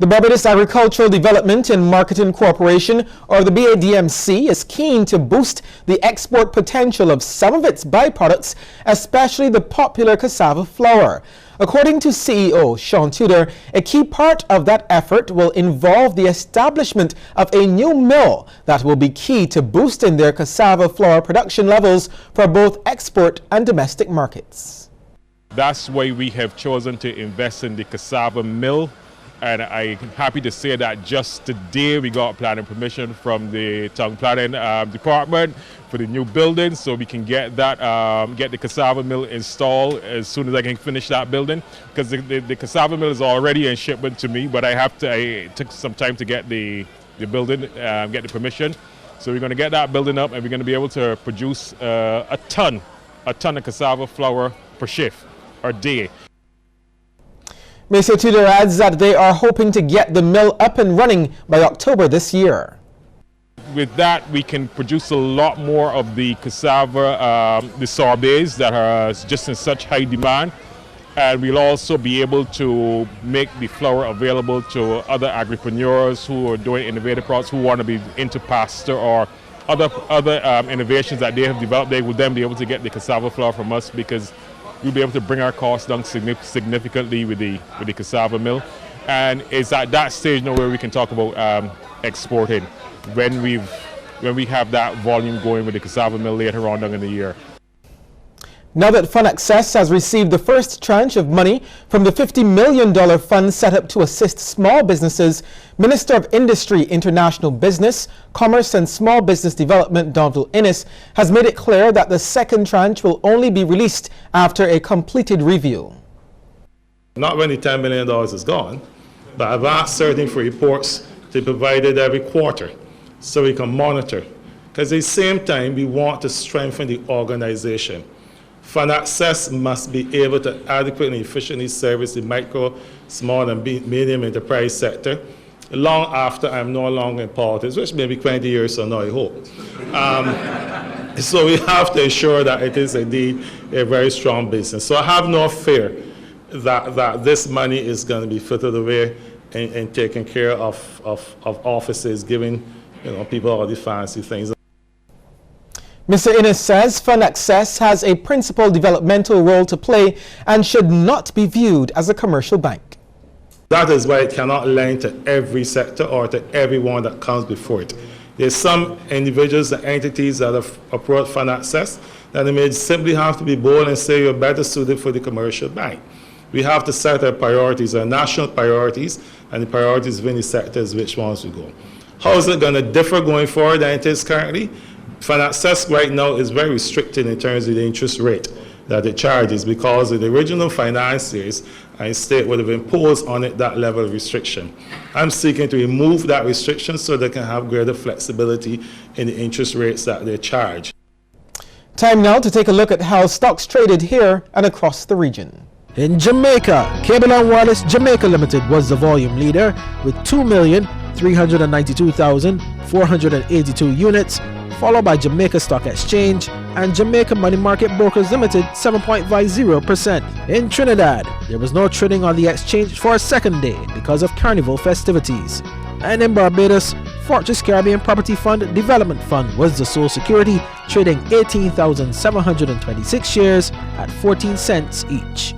The Barbados Agricultural Development and Marketing Corporation, or the BADMC, is keen to boost the export potential of some of its byproducts, especially the popular cassava flour. According to CEO Sean Tudor, a key part of that effort will involve the establishment of a new mill that will be key to boosting their cassava flour production levels for both export and domestic markets. That's why we have chosen to invest in the cassava mill. And I'm happy to say that just today we got planning permission from the town planning department for the new building, so we can get that get the cassava mill installed as soon as I can finish that building. Because the cassava mill is already in shipment to me, but it took some time to get the building, get the permission. So we're going to get that building up, and we're going to be able to produce a ton of cassava flour per shift or day. Mr. Tudor adds that they are hoping to get the mill up and running by October this year. With that, we can produce a lot more of the cassava, the sorbets that are just in such high demand. And we'll also be able to make the flour available to other agripreneurs who are doing innovative products, who want to be into pasta or other innovations that they have developed. They will then be able to get the cassava flour from us, because we'll be able to bring our costs down significantly with the cassava mill. And it's at that stage now where we can talk about exporting, when we have that volume going with the cassava mill later on down in the year. Now that Fund Access has received the first tranche of money from the $50 million fund set up to assist small businesses, Minister of Industry, International Business, Commerce and Small Business Development Donald Innes has made it clear that the second tranche will only be released after a completed review. Not when the $10 million is gone, but I've asked certain for reports to be provided every quarter so we can monitor. Because at the same time, we want to strengthen the organization. Fund Access must be able to adequately and efficiently service the micro, small and medium enterprise sector long after I'm no longer in politics, which may be 20 years from now, I hope. So we have to ensure that it is indeed a very strong business. So I have no fear that this money is going to be fitted away and taking care of offices, giving people all these fancy things. Mr. Innes says Fund Access has a principal developmental role to play and should not be viewed as a commercial bank. That is why it cannot lend to every sector or to everyone that comes before it. There's some individuals and entities that have approached Fund Access that they may simply have to be bold and say you're better suited for the commercial bank. We have to set our priorities, our national priorities, and the priorities within the sectors which ones we go. How is it going to differ going forward than it is currently? Fund Access right now is very restricted in terms of the interest rate that it charges, because of the original financiers and state would have imposed on it that level of restriction. I'm seeking to remove that restriction so they can have greater flexibility in the interest rates that they charge. Time now to take a look at how stocks traded here and across the region. In Jamaica, Cable and Wireless Jamaica Limited was the volume leader with 2,392,482 units, followed by Jamaica Stock Exchange and Jamaica Money Market Brokers Limited 7.50%. In Trinidad, there was no trading on the exchange for a second day because of carnival festivities. And in Barbados, Fortress Caribbean Property Fund Development Fund was the sole security, trading 18,726 shares at 14 cents each.